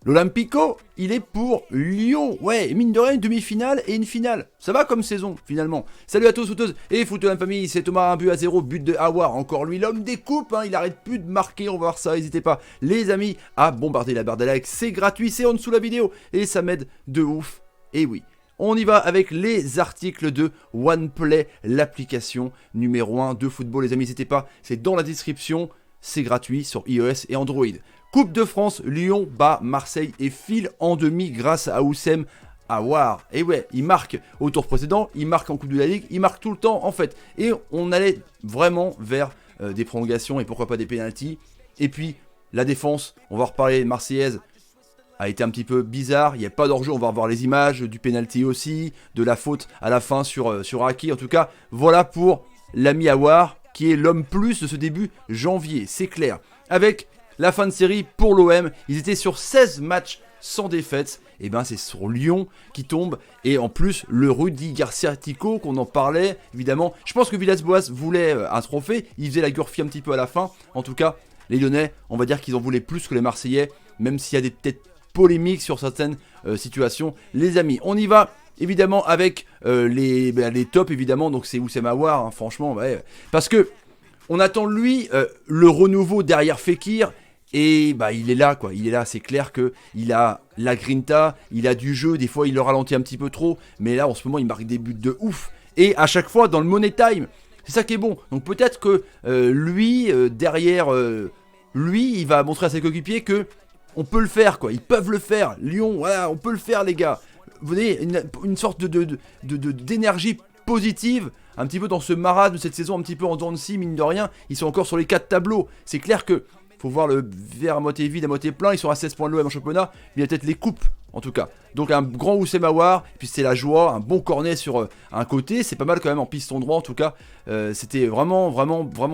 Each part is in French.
L'Olympico, il est pour Lyon. Ouais, mine de rien, une demi-finale et une finale. Ça va comme saison, finalement. Salut à tous, footeuses et footeux la famille, c'est Thomas, 1-0, but de Aouar. Encore lui, l'homme des coupes, hein, il arrête plus de marquer, on va voir ça. N'hésitez pas, les amis, à bombarder la barre des likes. C'est gratuit, c'est en dessous de la vidéo. Et ça m'aide de ouf. Et oui. On y va avec les articles de OnePlay, l'application numéro 1 de football. Les amis, n'hésitez pas, c'est dans la description. C'est gratuit sur iOS et Android. Coupe de France, Lyon bat Marseille et file en demi grâce à Oussem Aouar. Et ouais, il marque au tour précédent, il marque en Coupe de la Ligue, il marque tout le temps en fait. Et on allait vraiment vers des prolongations et pourquoi pas des pénaltys. Et puis la défense, on va reparler marseillaise, a été un petit peu bizarre. Il n'y a pas d'enjeu, on va revoir les images du pénalty aussi, de la faute à la fin sur Haki. En tout cas, voilà pour l'ami Aouar qui est l'homme plus de ce début janvier, c'est clair. Avec la fin de série pour l'OM, ils étaient sur 16 matchs sans défaite. Et ben c'est sur Lyon qui tombe. Et en plus, le Rudy Garcia-Tico, qu'on en parlait, évidemment. Je pense que Villas-Boas voulait un trophée. Il faisait la gurfie un petit peu à la fin. En tout cas, les Lyonnais, on va dire qu'ils en voulaient plus que les Marseillais. Même s'il y a des peut-être polémiques sur certaines situations. Les amis, on y va. Évidemment avec les tops, évidemment. Donc c'est Oussem Aouar, hein, franchement. Ouais, parce que on attend lui le renouveau derrière Fekir. Et bah il est là quoi, il est là, c'est clair que il a la grinta, il a du jeu, des fois il le ralentit un petit peu trop, mais là en ce moment il marque des buts de ouf. Et à chaque fois dans le money time, c'est ça qui est bon. Donc peut-être que lui, derrière lui, il va montrer à ses coéquipiers que on peut le faire quoi, ils peuvent le faire. Lyon, voilà, on peut le faire les gars. Vous voyez, une sorte d'énergie positive, un petit peu dans ce marasme de cette saison, un petit peu en dents de scie, mine de rien, ils sont encore sur les 4 tableaux. C'est clair que faut voir le verre à moitié vide, à moitié plein. Ils sont à 16 points de l'OM en championnat. Mais il y a peut-être les coupes, en tout cas. Donc un grand Oussem Aouar. Puis c'est la joie. Un bon cornet sur un côté. C'est pas mal quand même en piston droit, en tout cas. C'était vraiment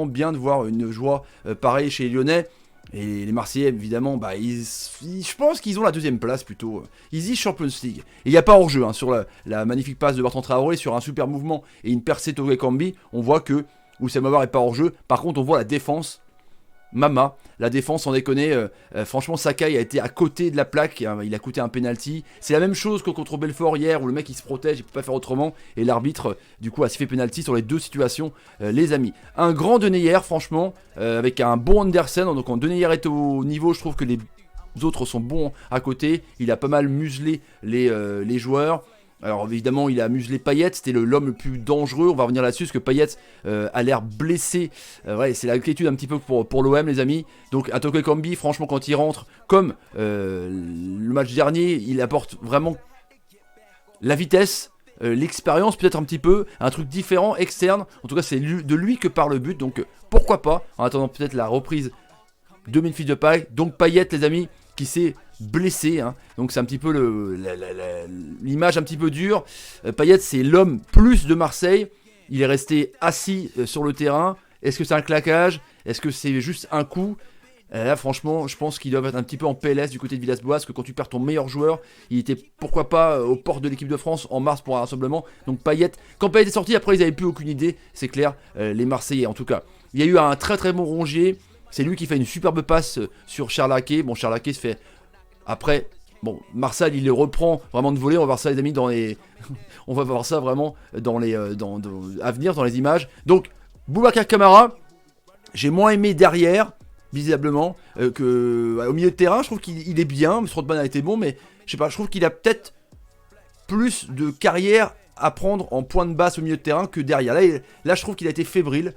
bien de voir une joie pareille chez les Lyonnais. Et les Marseillais, évidemment, bah, je pense qu'ils ont la deuxième place plutôt. Ils y Champions League. Et il n'y a pas hors-jeu hein, sur la magnifique passe de Bertrand Traoré, sur un super mouvement et une percée de Togo Ekambi. On voit que Oussem Aouar n'est pas hors-jeu. Par contre, on voit la défense. Mama, la défense en déconner, franchement Sakai a été à côté de la plaque, hein, il a coûté un penalty. C'est la même chose que contre Belfort hier où le mec il se protège, il peut pas faire autrement et l'arbitre du coup a sifflé penalty sur les deux situations les amis. Un grand Deneyer franchement, avec un bon Andersen, donc quand Deneyer est au niveau je trouve que les autres sont bons à côté, il a pas mal muselé les joueurs. Alors évidemment il a muselé Payet, c'était l'homme le plus dangereux, on va revenir là-dessus parce que Payet a l'air blessé, ouais, c'est l'inquiétude un petit peu pour l'OM les amis. Donc un Toko Ekambi franchement quand il rentre, comme le match dernier, il apporte vraiment la vitesse, l'expérience peut-être un petit peu, un truc différent, externe, en tout cas c'est de lui que part le but, donc pourquoi pas, en attendant peut-être la reprise de Memphis Depay. Donc Payet les amis, qui s'est blessé, hein. Donc c'est un petit peu l'image un petit peu dure. Payet c'est l'homme plus de Marseille, il est resté assis sur le terrain. Est-ce que c'est un claquage? Est-ce que c'est juste un coup? Là franchement je pense qu'il doit être un petit peu en PLS du côté de Villas-Boas, que quand tu perds ton meilleur joueur, il était pourquoi pas aux portes de l'équipe de France en mars pour un rassemblement. Donc Payet, quand Payet est sorti après ils n'avaient plus aucune idée, c'est clair, les Marseillais en tout cas. Il y a eu un très très bon Rongier. C'est lui qui fait une superbe passe sur Charles Ake. Bon, Charles Ake se fait... Après, bon, Marsal, il le reprend vraiment de voler. On va voir ça, les amis, dans les... on va voir ça vraiment dans les... à venir, dans les images. Donc, Boubacar Kamara, j'ai moins aimé derrière, visiblement, au milieu de terrain. Je trouve qu'il est bien. Strootman a été bon, mais je sais pas, je trouve qu'il a peut-être plus de carrière à prendre en point de basse au milieu de terrain que derrière. Là je trouve qu'il a été fébrile.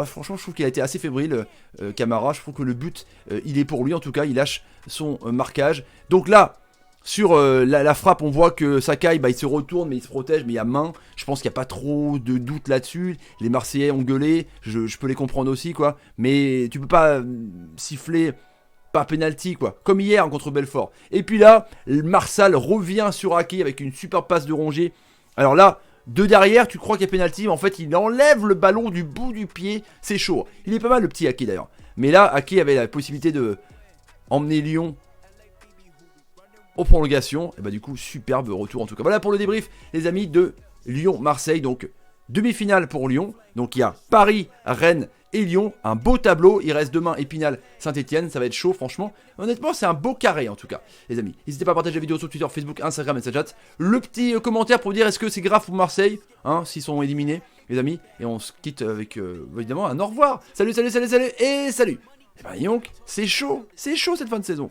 Franchement, je trouve qu'il a été assez fébrile, Camara. Je trouve que le but, il est pour lui. En tout cas, il lâche son marquage. Donc là, sur la frappe, on voit que Sakai, bah, il se retourne, mais il se protège, mais il y a main. Je pense qu'il n'y a pas trop de doute là-dessus. Les Marseillais ont gueulé. Je peux les comprendre aussi, quoi. Mais tu peux pas siffler... pas penalty quoi, comme hier contre Belfort. Et puis là, Marsal revient sur Ake avec une super passe de Rongier. Alors là, de derrière, tu crois qu'il y a penalty, mais en fait, il enlève le ballon du bout du pied. C'est chaud. Il est pas mal le petit Ake d'ailleurs. Mais là, Ake avait la possibilité de emmener Lyon aux prolongations. Et bah du coup, superbe retour en tout cas. Voilà pour le débrief, les amis, de Lyon-Marseille. Donc, demi-finale pour Lyon. Donc, il y a Paris, Rennes et Lyon. Un beau tableau, il reste demain Épinal, Saint-Etienne, ça va être chaud franchement. Honnêtement c'est un beau carré en tout cas les amis. N'hésitez pas à partager la vidéo sur Twitter, Facebook, Instagram et Snapchat. Le petit commentaire pour dire est-ce que c'est grave pour Marseille, hein, s'ils sont éliminés les amis. Et on se quitte avec évidemment un au revoir. Salut, salut, salut, salut et salut. Et ben donc, c'est chaud cette fin de saison.